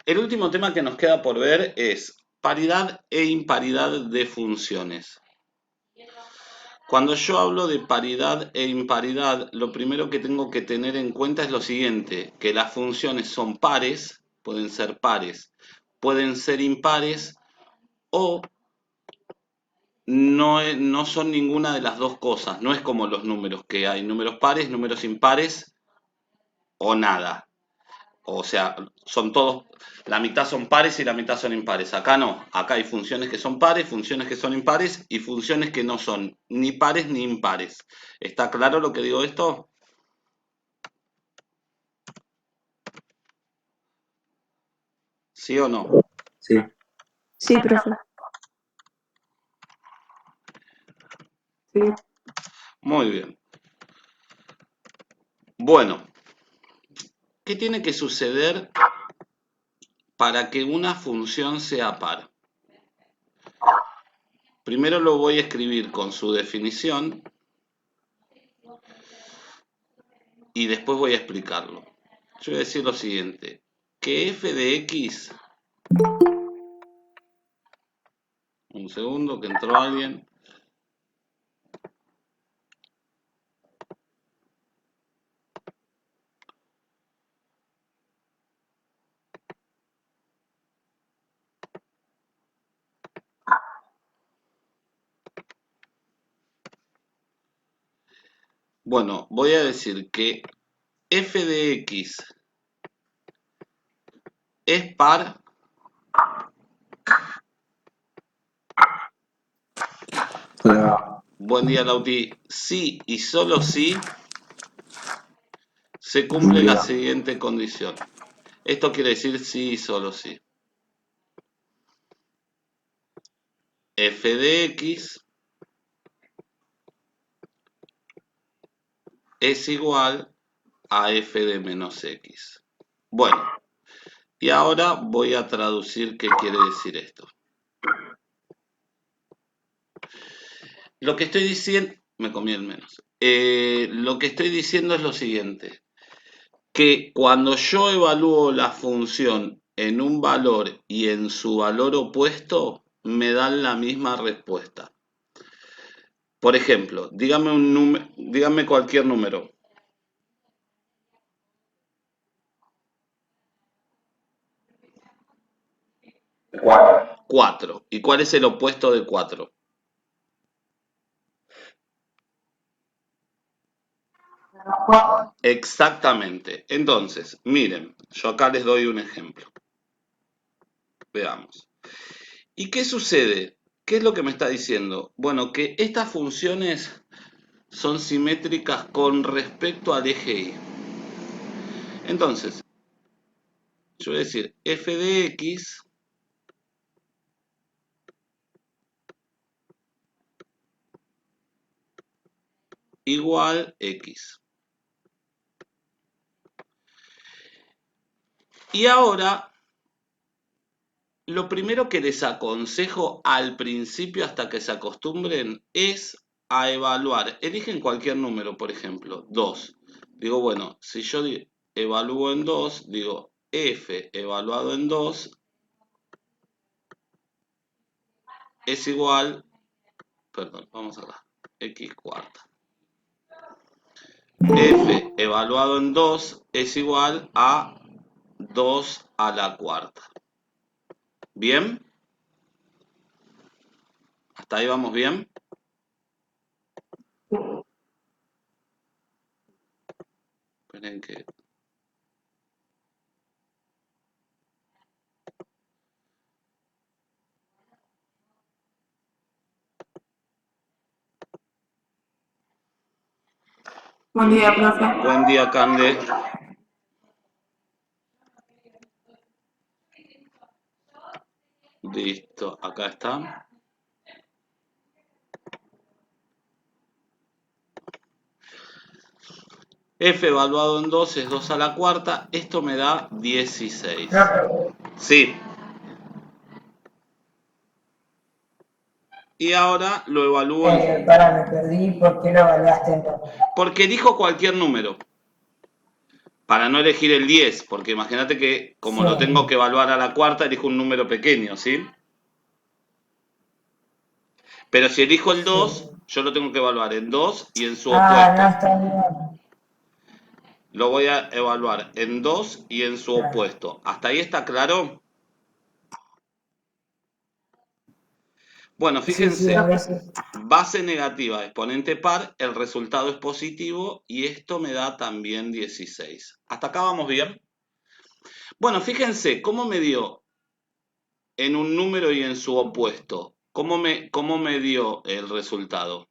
El último tema que nos queda por ver es paridad e imparidad de funciones. Cuando yo hablo de paridad e imparidad, lo primero que tengo que tener en cuenta es lo siguiente, que las funciones son pares, pueden ser impares o no son ninguna de las dos cosas. No es como los números, que hay números pares, números impares o nada. O sea, son todos, la mitad son pares y la mitad son impares. Acá no, acá hay funciones que son pares, funciones que son impares y funciones que no son ni pares ni impares. ¿Está claro lo que digo esto? ¿Sí o no? Sí. Sí, profe. Sí. Muy bien. Bueno, ¿qué tiene que suceder para que una función sea par? Primero lo voy a escribir con su definición y después voy a explicarlo. Yo voy a decir lo siguiente, que f de x, un segundo que entró alguien. Bueno, voy a decir que f de x es par Hola. buen día Lauti, si y solo si se Buen cumple la día. siguiente condición. Esto quiere decir sí y solo si. F de x es igual a f de menos x. Bueno, y ahora voy a traducir qué quiere decir esto. Lo que estoy diciendo, me comí el menos. Lo que estoy diciendo es lo siguiente, que cuando yo evalúo la función en un valor y en su valor opuesto, me dan la misma respuesta. Por ejemplo, dígame cualquier número. 4. 4. ¿Y cuál es el opuesto de 4? Exactamente. Entonces, miren, yo acá les doy un ejemplo. Veamos. ¿Y qué sucede? ¿Qué es lo que me está diciendo? Bueno, que estas funciones son simétricas con respecto al eje Y. Entonces, yo voy a decir f de x igual x. Y ahora, lo primero que les aconsejo al principio hasta que se acostumbren es a evaluar. Eligen cualquier número, por ejemplo, 2. Digo, bueno, si yo evalúo en 2, digo f evaluado en 2 es igual, perdón, vamos acá, x cuarta. F evaluado en 2 es igual a 2 a la cuarta. ¿Bien? ¿Hasta ahí vamos bien? Esperen que... Buen día, profe. Buen día, Cande. Listo, acá está. F evaluado en 2 es 2 a la cuarta. Esto me da 16. Sí. Y ahora lo evalúo en... Me perdí, ¿por qué lo evaluaste entonces? Porque elijo cualquier número. Para no elegir el 10, porque imagínate que como lo tengo que evaluar a la cuarta, elijo un número pequeño, ¿sí? Pero si elijo el 2, yo lo tengo que evaluar en 2 y en su opuesto. No, está bien. Lo voy a evaluar en 2 y en su opuesto. ¿Hasta ahí está claro? Bueno, Sí, sí, fíjense, a veces. base negativa, exponente par, el resultado es positivo y esto me da también 16. ¿Hasta acá vamos bien? Bueno, fíjense, ¿cómo me dio en un número y en su opuesto? ¿Cómo me dio el resultado?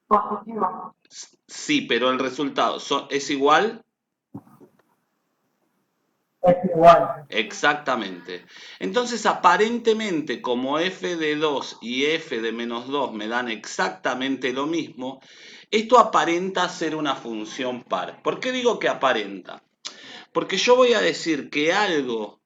Positivo. Sí, pero el resultado es igual. Es igual. Exactamente. Entonces, aparentemente, como f de 2 y f de menos 2 me dan exactamente lo mismo, esto aparenta ser una función par. ¿Por qué digo que aparenta? Porque yo voy a decir que algo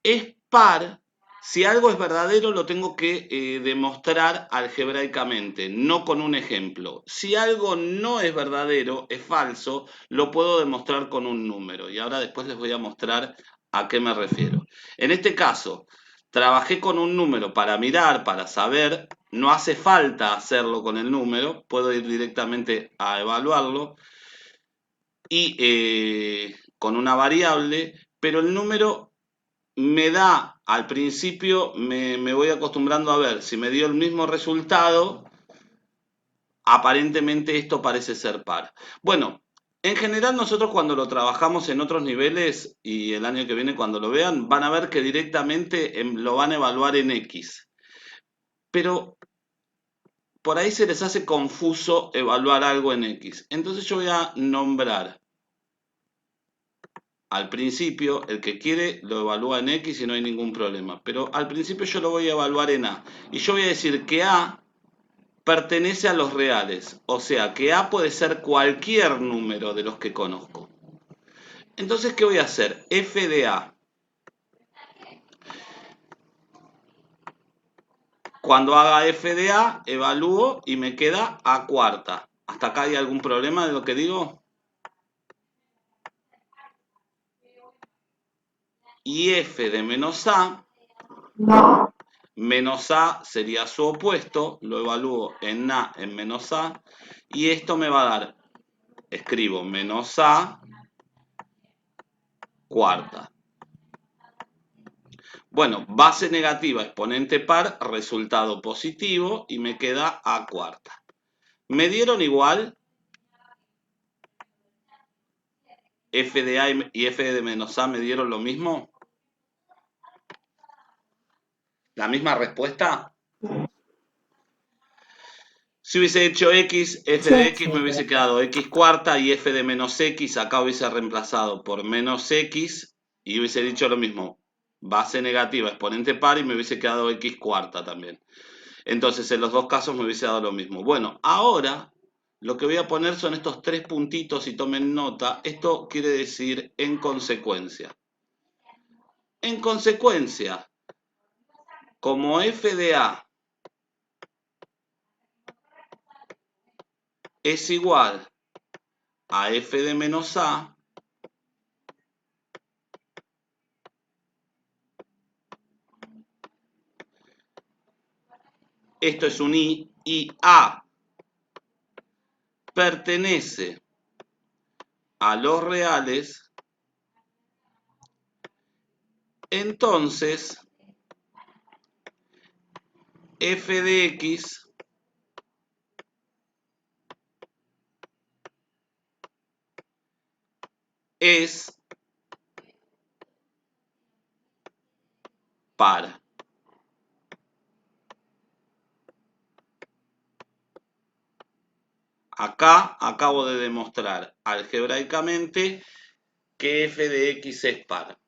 es par. Si algo es verdadero, lo tengo que demostrar algebraicamente, no con un ejemplo. Si algo no es verdadero, es falso, lo puedo demostrar con un número. Y ahora después les voy a mostrar a qué me refiero. En este caso, trabajé con un número para mirar, para saber. No hace falta hacerlo con el número, puedo ir directamente a evaluarlo y con una variable, pero el número me da, al principio me voy acostumbrando a ver, si me dio el mismo resultado, aparentemente esto parece ser par. Bueno, en general nosotros cuando lo trabajamos en otros niveles, y el año que viene cuando lo vean, van a ver que directamente lo van a evaluar en X. Pero por ahí se les hace confuso evaluar algo en X. Entonces yo voy a nombrar al principio, el que quiere lo evalúa en X y no hay ningún problema. Pero al principio yo lo voy a evaluar en A. Y yo voy a decir que A pertenece a los reales. O sea, que A puede ser cualquier número de los que conozco. Entonces, ¿qué voy a hacer? F de A. Cuando haga F de A, evalúo y me queda A cuarta. ¿Hasta acá hay algún problema de lo que digo? Y F de menos A. No. Menos A sería su opuesto, lo evalúo en A en menos A, y esto me va a dar, escribo menos A cuarta. Bueno, base negativa, exponente par, resultado positivo, y me queda A cuarta. ¿Me dieron igual? F de A y F de menos A me dieron lo mismo. ¿La misma respuesta? Si hubiese hecho X, F de Sí. X me hubiese quedado X cuarta y F de menos X acá hubiese reemplazado por menos X y hubiese dicho lo mismo, base negativa, exponente par y me hubiese quedado X cuarta también. Entonces en los dos casos me hubiese dado lo mismo. Bueno, ahora lo que voy a poner son estos tres puntitos y tomen nota. Esto quiere decir en consecuencia. En consecuencia, como F de A es igual a F de menos A, esto es un I, y A pertenece a los reales, entonces F de X es par. Acá acabo de demostrar algebraicamente que F de X es par.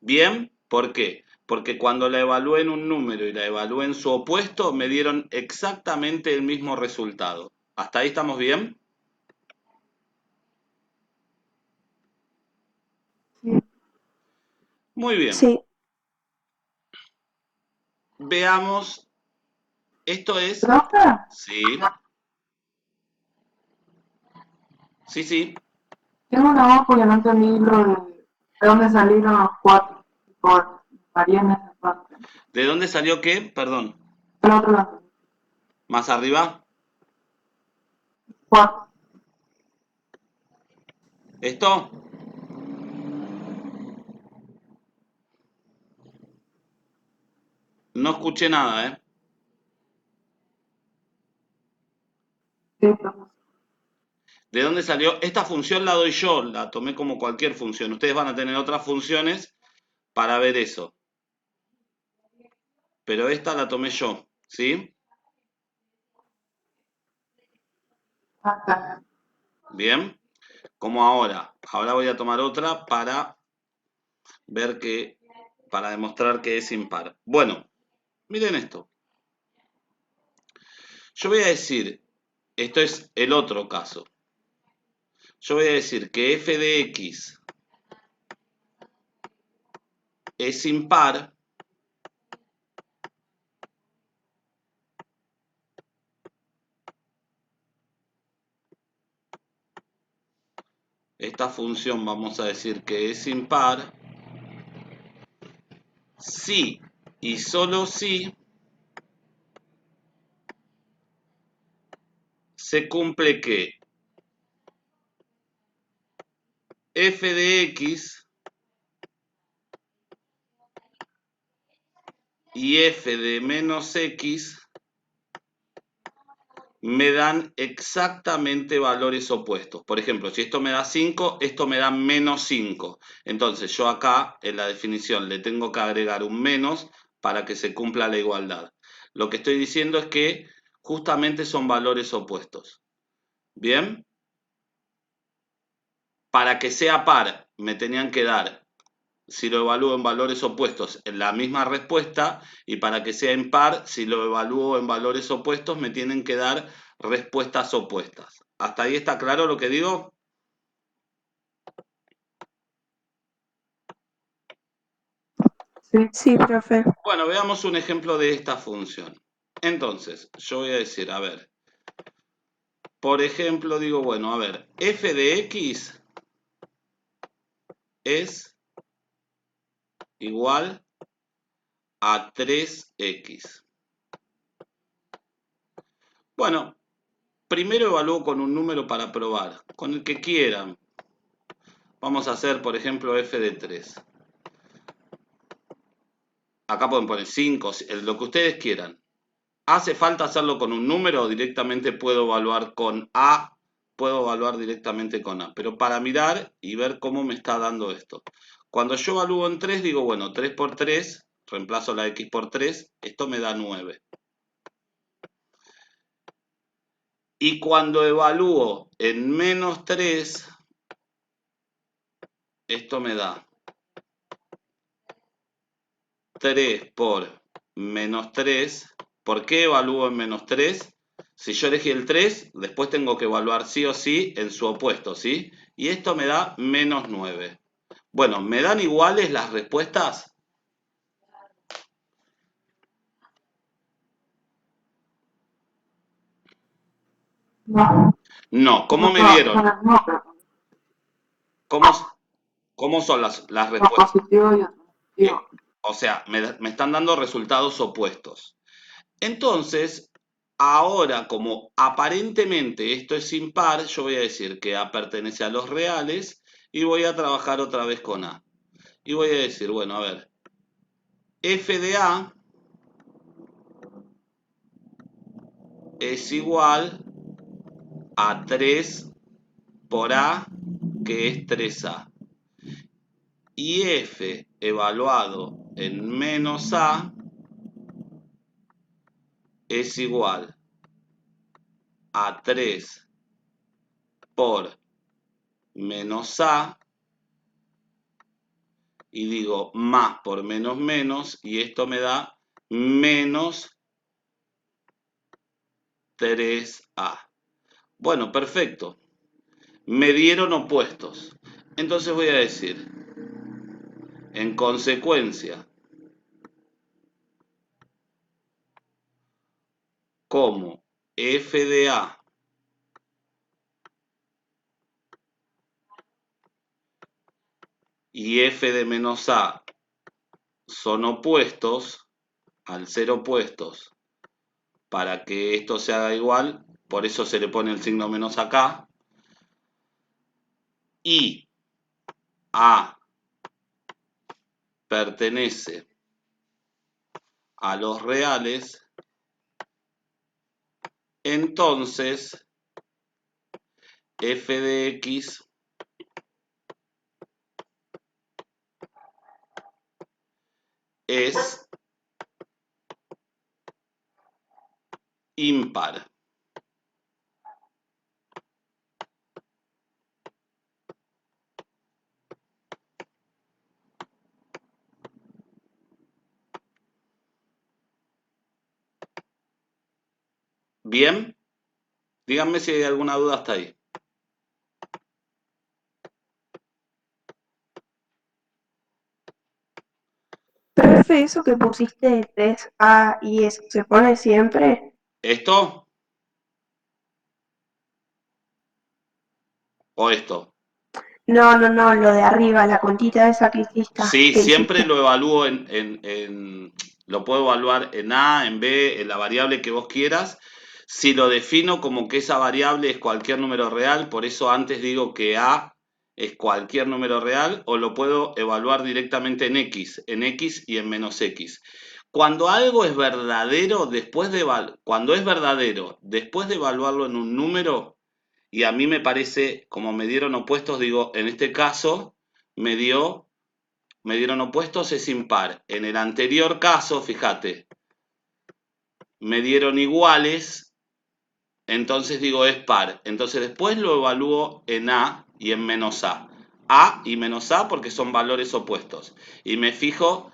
¿Bien? ¿Por qué? Porque cuando la evalué en un número y la evalué en su opuesto, me dieron exactamente el mismo resultado. ¿Hasta ahí estamos bien? Sí. Muy bien. Sí. Veamos. Esto es... ¿Profe? Sí. Sí, sí. Tengo una duda porque no entendí lo de dónde salieron los 4. Por varía en esa parte. ¿De dónde salió qué? Perdón. El otro lado. ¿Más arriba? 4. ¿Esto? No escuché nada, ¿eh? Sí, profesor. ¿De dónde salió? Esta función la doy yo, la tomé como cualquier función. Ustedes van a tener otras funciones para ver eso. Pero esta la tomé yo, ¿sí? Acá. Bien. Como ahora. Ahora voy a tomar otra para ver que, para demostrar que es impar. Bueno, miren esto. Yo voy a decir, esto es el otro caso. Yo voy a decir que f de x es impar esta función vamos a decir que es impar si y solo si se cumple que f de x y f de menos x me dan exactamente valores opuestos. Por ejemplo, si esto me da 5, esto me da menos 5. Entonces yo acá en la definición le tengo que agregar un menos para que se cumpla la igualdad. Lo que estoy diciendo es que justamente son valores opuestos. ¿Bien? Para que sea par me tenían que dar, si lo evalúo en valores opuestos, en la misma respuesta, y para que sea impar, si lo evalúo en valores opuestos, me tienen que dar respuestas opuestas. ¿Hasta ahí está claro lo que digo? Sí. Sí, profe. Bueno, veamos un ejemplo de esta función. Entonces, yo voy a decir, a ver, por ejemplo, digo, bueno, a ver, f de x es igual a 3x. Bueno, primero evalúo con un número para probar, con el que quieran. Vamos a hacer, por ejemplo, f de 3. Acá pueden poner 5, lo que ustedes quieran. ¿Hace falta hacerlo con un número o directamente puedo evaluar con A? Puedo evaluar directamente con A. Pero para mirar y ver cómo me está dando esto. Cuando yo evalúo en 3, digo, bueno, 3 por 3, reemplazo la x por 3, esto me da 9. Y cuando evalúo en menos 3, esto me da 3 por menos 3. ¿Por qué evalúo en menos 3? Si yo elegí el 3, después tengo que evaluar sí o sí en su opuesto, ¿sí? Y esto me da menos 9. Bueno, ¿me dan iguales las respuestas? No. No. ¿Cómo me Son dieron? el mismo, pero ¿Cómo, cómo son las uno respuestas? positivo y otro negativo. O sea, me están dando resultados opuestos. Entonces, ahora como aparentemente esto es impar, yo voy a decir que A pertenece a los reales y voy a trabajar otra vez con A. Y voy a decir, bueno, a ver, f de A es igual a 3 por A, que es 3A. Y f evaluado en menos A es igual a 3 por menos A, y digo más por menos menos, y esto me da menos 3A. Bueno, perfecto. Me dieron opuestos. Entonces voy a decir, en consecuencia, como f de A y f de menos a son opuestos, al ser opuestos, para que esto se haga igual, por eso se le pone el signo menos acá, y a pertenece a los reales, entonces f de x es impar. ¿Bien? Díganme si hay alguna duda hasta ahí. Profe, eso que pusiste 3A y eso, ¿se pone siempre? ¿Esto o esto? No, lo de arriba, la contita esa que Sí, que siempre hiciste. lo evalúo lo puedo evaluar en A, en B, en la variable que vos quieras. Si lo defino como que esa variable es cualquier número real, por eso antes digo que A es cualquier número real, o lo puedo evaluar directamente en X y en menos X. Cuando algo es verdadero, cuando es verdadero, después de evaluarlo en un número, y a mí me parece, como me dieron opuestos, digo, en este caso me dieron opuestos, es impar. En el anterior caso, fíjate, me dieron iguales, entonces digo es par. Entonces después lo evalúo en A y en menos A. A y menos A porque son valores opuestos. Y me fijo,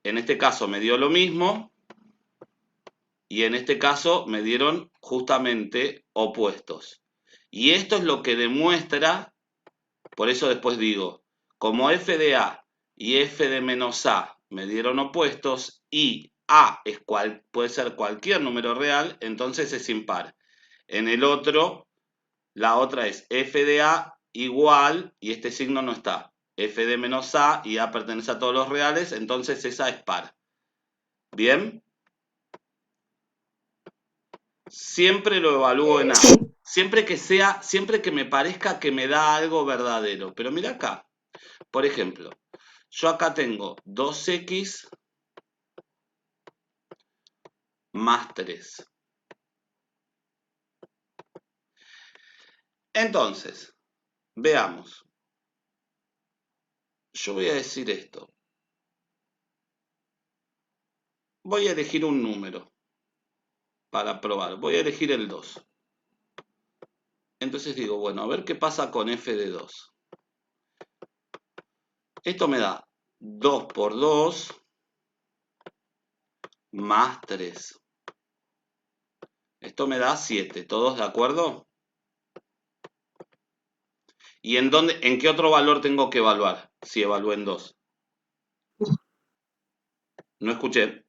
en este caso me dio lo mismo, y en este caso me dieron justamente opuestos. Y esto es lo que demuestra, por eso después digo, como f de a y f de menos a me dieron opuestos y a puede ser cualquier número real, entonces es impar. En el otro, la otra es f de a igual, y este signo no está, f de menos a y a pertenece a todos los reales, entonces esa es par. ¿Bien? Siempre lo evalúo en A. Sí. Siempre que me parezca que me da algo verdadero. Pero mira acá. Por ejemplo, yo acá tengo 2x más 3. Entonces, veamos. Yo voy a decir esto. Voy a elegir un número para probar. Voy a elegir el 2. Entonces digo, bueno, a ver qué pasa con f de 2. Esto me da 2 por 2 más 3. Esto me da 7. ¿Todos de acuerdo? ¿Y en qué otro valor tengo que evaluar? Si evalúo en 2. No escuché.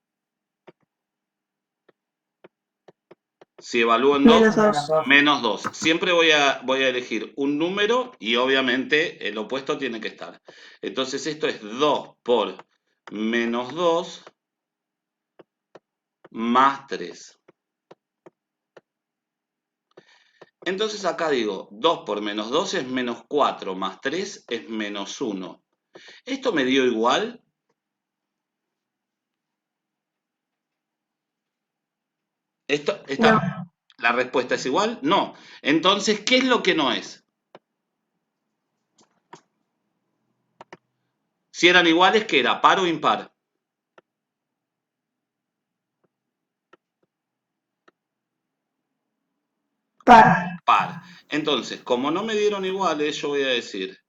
Si evalúo en 2, Menos 2. menos 2. Siempre voy a elegir un número y obviamente el opuesto tiene que estar. Entonces esto es 2 por menos 2 más 3. Entonces acá digo, 2 por menos 2 es menos 4 más 3 es menos 1. ¿Esto me dio igual? No. ¿La respuesta es igual? No. Entonces, ¿qué es lo que no es? Si eran iguales, ¿qué era? ¿Par o impar? Par. Par. Entonces, como no me dieron iguales, yo voy a decir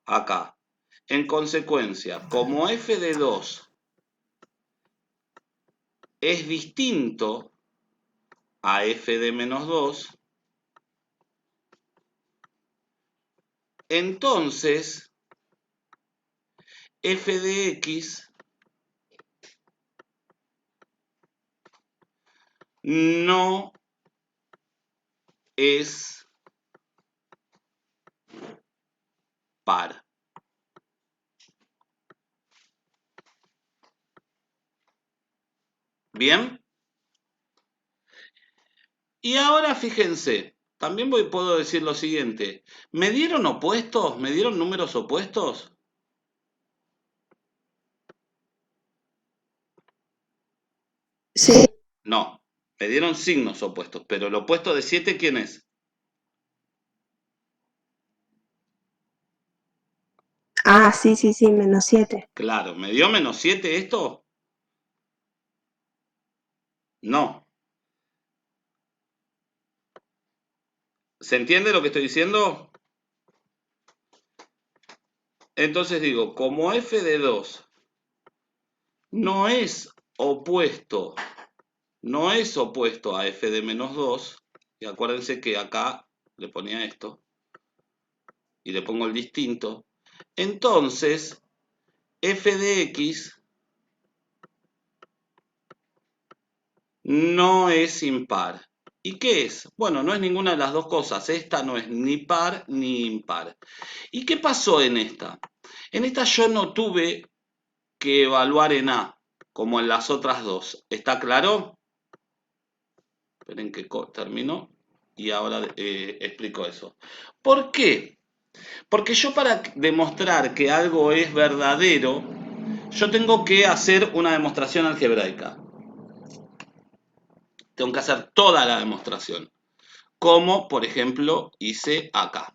acá, en consecuencia, como f de 2 es distinto a f de menos 2, entonces f de x no es par. ¿Bien? Y ahora fíjense, también puedo decir lo siguiente. ¿Me dieron opuestos? ¿Me dieron números opuestos? Sí. No, me dieron signos opuestos, pero el opuesto de 7, ¿quién es? Ah, sí, sí, sí, -7. Claro, ¿me dio -7 esto? No. ¿Se entiende lo que estoy diciendo? Entonces digo, como f de 2 no es opuesto a f de -2, y acuérdense que acá le ponía esto, y le pongo el distinto, entonces f de x no es impar. ¿Y qué es? Bueno, no es ninguna de las dos cosas. Esta no es ni par ni impar. ¿Y qué pasó en esta? En esta yo no tuve que evaluar en A, como en las otras dos. ¿Está claro? Esperen que termino y ahora explico eso. ¿Por qué? Porque yo para demostrar que algo es verdadero, yo tengo que hacer una demostración algebraica. Tengo que hacer toda la demostración. Como, por ejemplo, hice acá.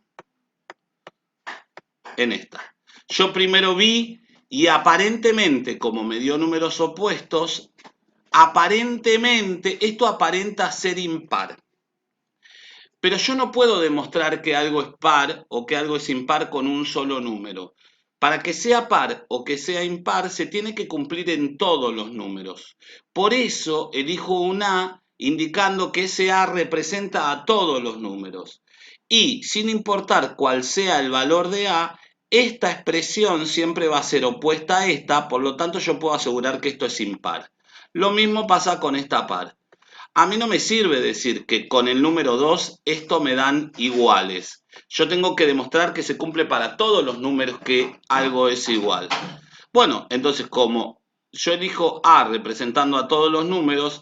En esta. Yo primero vi y aparentemente, como me dio números opuestos, aparentemente, esto aparenta ser impar. Pero yo no puedo demostrar que algo es par o que algo es impar con un solo número. Para que sea par o que sea impar, se tiene que cumplir en todos los números. Por eso elijo un A indicando que ese A representa a todos los números. Y sin importar cuál sea el valor de A, esta expresión siempre va a ser opuesta a esta, por lo tanto yo puedo asegurar que esto es impar. Lo mismo pasa con esta par. A mí no me sirve decir que con el número 2 esto me dan iguales. Yo tengo que demostrar que se cumple para todos los números que algo es igual. Bueno, entonces como yo elijo A representando a todos los números,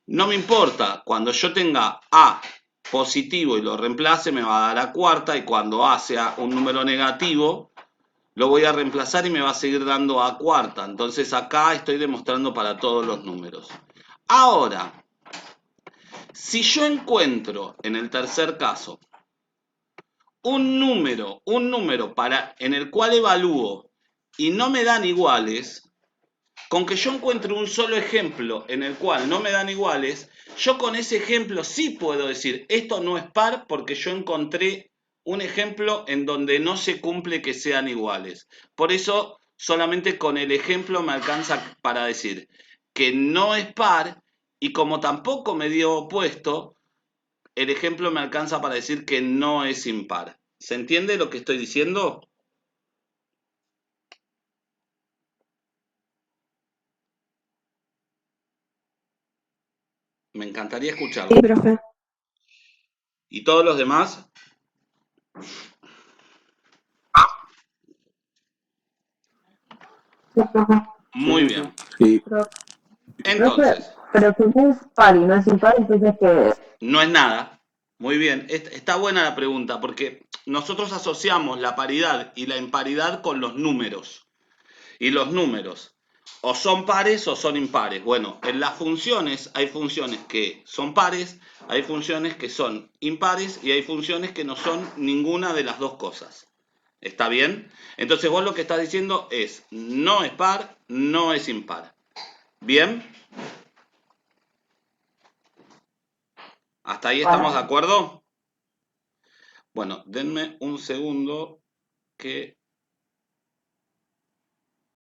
no me importa. Cuando yo tenga A positivo y lo reemplace, me va a dar A cuarta, y cuando A sea un número negativo, lo voy a reemplazar y me va a seguir dando A cuarta. Entonces acá estoy demostrando para todos los números. Ahora, si yo encuentro en el tercer caso un número en el cual evalúo y no me dan iguales, con que yo encuentre un solo ejemplo en el cual no me dan iguales, yo con ese ejemplo sí puedo decir, esto no es par porque yo encontré un ejemplo en donde no se cumple que sean iguales. Por eso, solamente con el ejemplo me alcanza para decir que no es par, y como tampoco me dio opuesto, el ejemplo me alcanza para decir que no es impar. ¿Se entiende lo que estoy diciendo? Me encantaría escucharlo. Sí, profe. ¿Y todos los demás? Sí, profe. Muy bien. Sí. Profe, Entonces, pero que no es par y no es impar, entonces ¿qué es? no es nada. Muy bien. Está buena la pregunta porque nosotros asociamos la paridad y la imparidad con los números. Y los números o son pares o son impares. Bueno, en las funciones hay funciones que son pares, hay funciones que son impares y hay funciones que no son ninguna de las dos cosas. ¿Está bien? Entonces vos lo que estás diciendo es no es par, no es impar. ¿Bien? ¿Hasta ahí estamos de acuerdo? Bueno, denme un segundo que